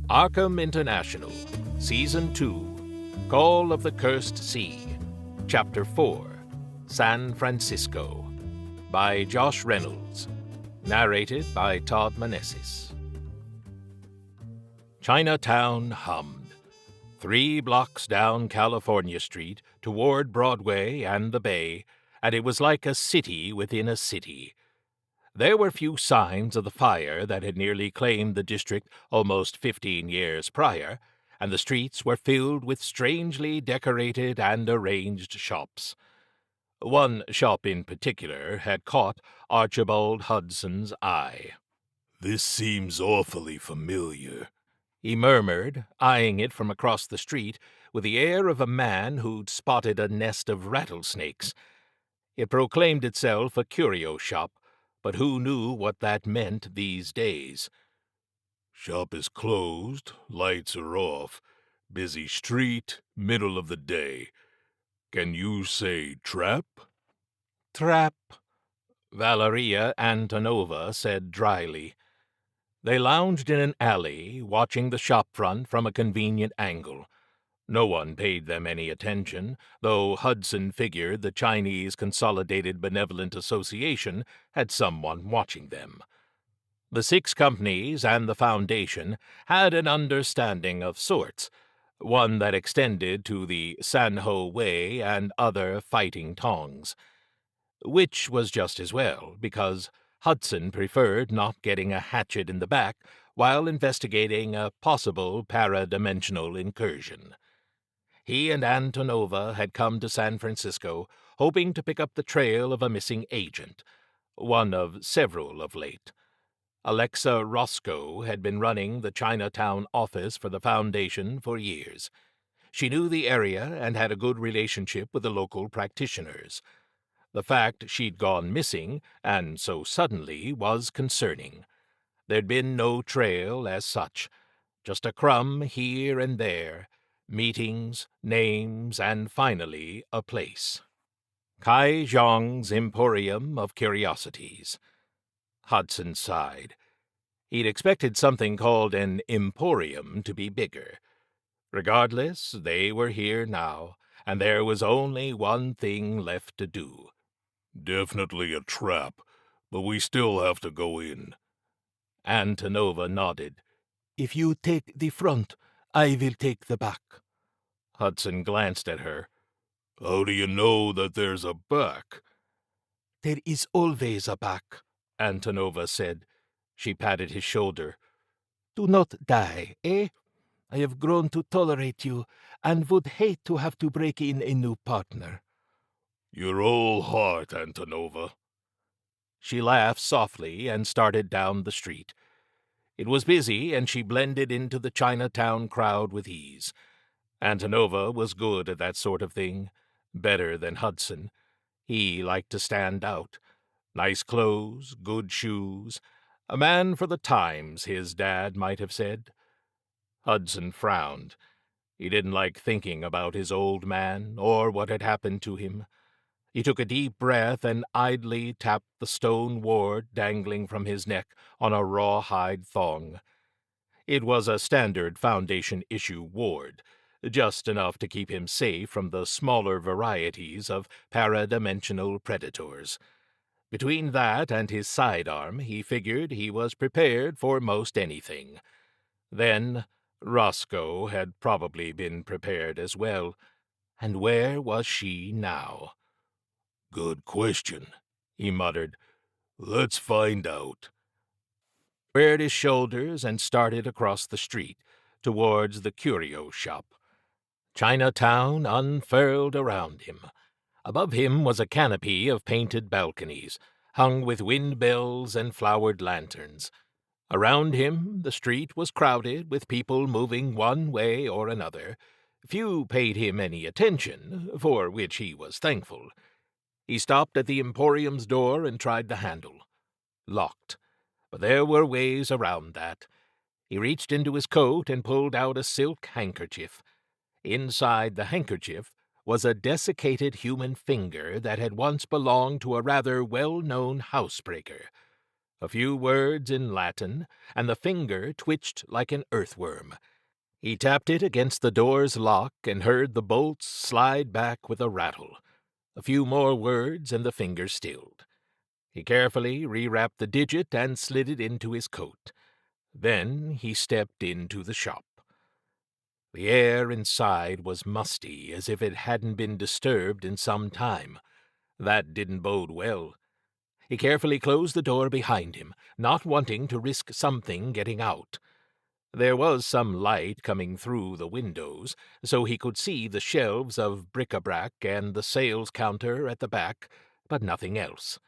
Arkham International, Season 2, Call of the Cursed Sea, Chapter 4, San Francisco, by Josh Reynolds, narrated by Todd Menesses. Chinatown hummed, 3 blocks down California Street toward Broadway and the Bay, and it was like a city within a city. There were few signs of the fire that had nearly claimed the district almost 15 years prior, and the streets were filled with strangely decorated and arranged shops. One shop in particular had caught Archibald Hudson's eye. "This seems awfully familiar," he murmured, eyeing it from across the street with the air of a man who'd spotted a nest of rattlesnakes. It proclaimed itself a curio shop, but who knew what that meant these days? "Shop is closed, lights are off, busy street, middle of the day. Can you say trap?" "Trap," Valeria Antonova said dryly. They lounged in an alley, watching the shop front from a convenient angle. No one paid them any attention, though Hudson figured the Chinese Consolidated Benevolent Association had someone watching them. The 6 companies and the Foundation had an understanding of sorts, one that extended to the San Ho Way and other fighting tongs. Which was just as well, because Hudson preferred not getting a hatchet in the back while investigating a possible para-dimensional incursion. He and Antonova had come to San Francisco hoping to pick up the trail of a missing agent, one of several of late. Alexa Roscoe had been running the Chinatown office for the Foundation for years. She knew the area and had a good relationship with the local practitioners. The fact she'd gone missing, and so suddenly, was concerning. There'd been no trail as such, just a crumb here and there, meetings, names, and finally a place. Kai Zhang's Emporium of Curiosities. Hudson sighed. He'd expected something called an emporium to be bigger. Regardless, they were here now, and there was only one thing left to do. "Definitely a trap, but we still have to go in." Antonova nodded. "If you take the front, I will take the back." Hudson glanced at her. "How do you know that there's a back?" "There is always a back," Antonova said. She patted his shoulder. "Do not die, eh? I have grown to tolerate you, and would hate to have to break in a new partner." "You're all heart, Antonova." She laughed softly and started down the street. It was busy, and she blended into the Chinatown crowd with ease. Antonova was good at that sort of thing, better than Hudson. He liked to stand out. Nice clothes, good shoes, a man for the times, his dad might have said. Hudson frowned. He didn't like thinking about his old man or what had happened to him. He took a deep breath and idly tapped the stone ward dangling from his neck on a rawhide thong. It was a standard Foundation-issue ward, just enough to keep him safe from the smaller varieties of para-dimensional predators. Between that and his sidearm, he figured he was prepared for most anything. Then Roscoe had probably been prepared as well. And where was she now? "Good question," he muttered. "Let's find out." Squared his shoulders and started across the street, towards the curio shop. Chinatown unfurled around him. Above him was a canopy of painted balconies, hung with wind bells and flowered lanterns. Around him, the street was crowded with people moving one way or another. Few paid him any attention, for which he was thankful. He stopped at the Emporium's door and tried the handle. Locked. But there were ways around that. He reached into his coat and pulled out a silk handkerchief. Inside the handkerchief was a desiccated human finger that had once belonged to a rather well-known housebreaker. A few words in Latin, and the finger twitched like an earthworm. He tapped it against the door's lock and heard the bolts slide back with a rattle. A few more words, and the finger stilled. He carefully rewrapped the digit and slid it into his coat. Then he stepped into the shop. The air inside was musty, as if it hadn't been disturbed in some time. That didn't bode well. He carefully closed the door behind him, not wanting to risk something getting out. There was some light coming through the windows, so he could see the shelves of bric-a-brac and the sales counter at the back, but nothing else.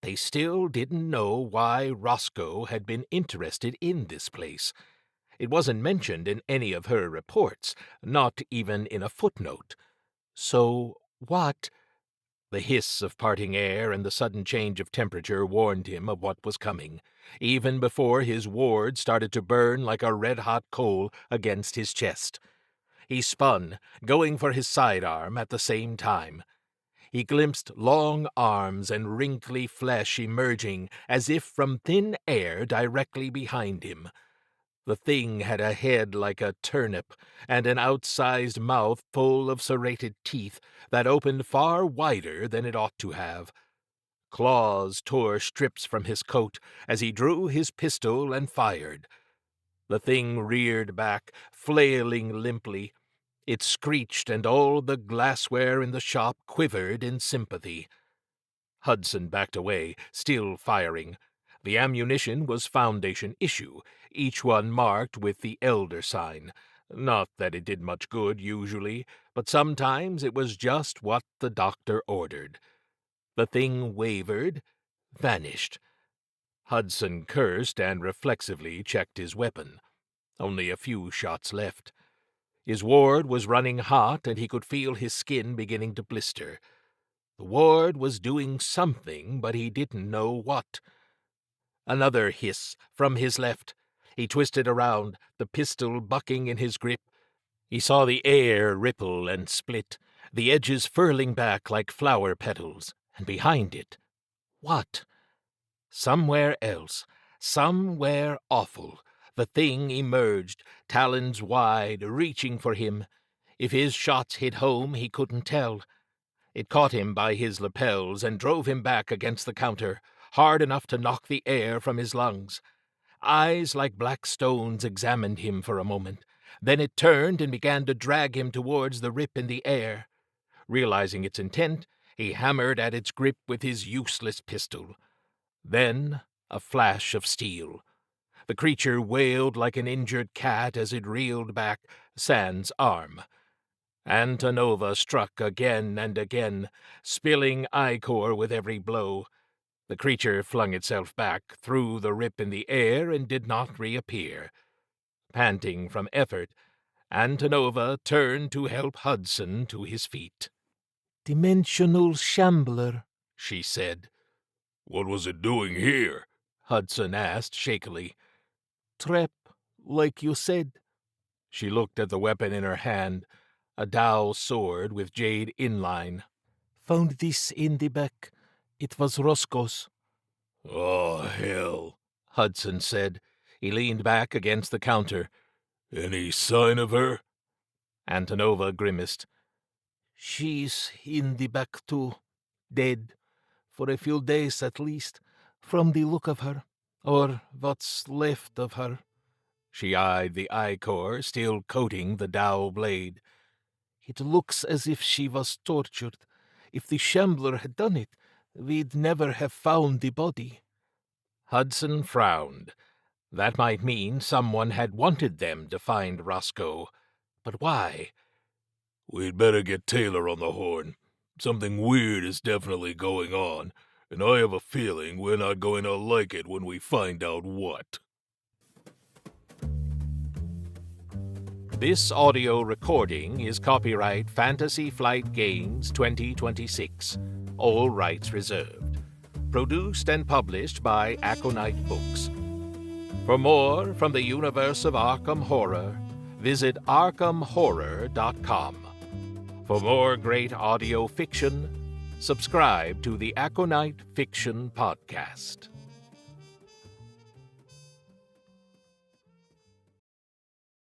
They still didn't know why Roscoe had been interested in this place. It wasn't mentioned in any of her reports, not even in a footnote. So what? The hiss of parting air and the sudden change of temperature warned him of what was coming, even before his ward started to burn like a red-hot coal against his chest. He spun, going for his sidearm at the same time. He glimpsed long arms and wrinkly flesh emerging as if from thin air directly behind him. The thing had a head like a turnip, and an outsized mouth full of serrated teeth that opened far wider than it ought to have. Claws tore strips from his coat as he drew his pistol and fired. The thing reared back, flailing limply. It screeched, and all the glassware in the shop quivered in sympathy. Hudson backed away, still firing. The ammunition was Foundation issue, each one marked with the Elder sign. Not that it did much good, usually, but sometimes it was just what the doctor ordered. The thing wavered, vanished. Hudson cursed and reflexively checked his weapon. Only a few shots left. His ward was running hot, and he could feel his skin beginning to blister. The ward was doing something, but he didn't know what. Another hiss from his left. He twisted around, the pistol bucking in his grip. He saw the air ripple and split, the edges furling back like flower petals, and behind it, what? Somewhere else, somewhere awful, the thing emerged, talons wide, reaching for him. If his shots hit home, he couldn't tell. It caught him by his lapels and drove him back against the counter, hard enough to knock the air from his lungs. Eyes like black stones examined him for a moment. Then it turned and began to drag him towards the rip in the air. Realizing its intent, he hammered at its grip with his useless pistol. Then a flash of steel. The creature wailed like an injured cat as it reeled back, sans arm. Antonova struck again and again, spilling ichor with every blow. The creature flung itself back through the rip in the air and did not reappear. Panting from effort, Antonova turned to help Hudson to his feet. "Dimensional shambler," she said. What was it doing here? Hudson asked shakily. "Trap, like you said." She looked at the weapon in her hand, a dowel sword with jade inline. "Found this in the back. It was Roscoe's." Oh, hell, Hudson said. He leaned back against the counter. Any sign of her? Antonova grimaced. "She's in the back too. Dead. For a few days at least, from the look of her. Or what's left of her." She eyed the ichor still coating the dowel blade. "It looks as if she was tortured. If the shambler had done it, we'd never have found the body." Hudson frowned. That might mean someone had wanted them to find Roscoe. But why? We'd better get Taylor on the horn. Something weird is definitely going on, and I have a feeling we're not going to like it when we find out what. This audio recording is copyright Fantasy Flight Games 2026. All rights reserved. Produced and published by Aconyte Books. For more from the universe of Arkham Horror, visit arkhamhorror.com. For more great audio fiction, subscribe to the Aconyte Fiction Podcast.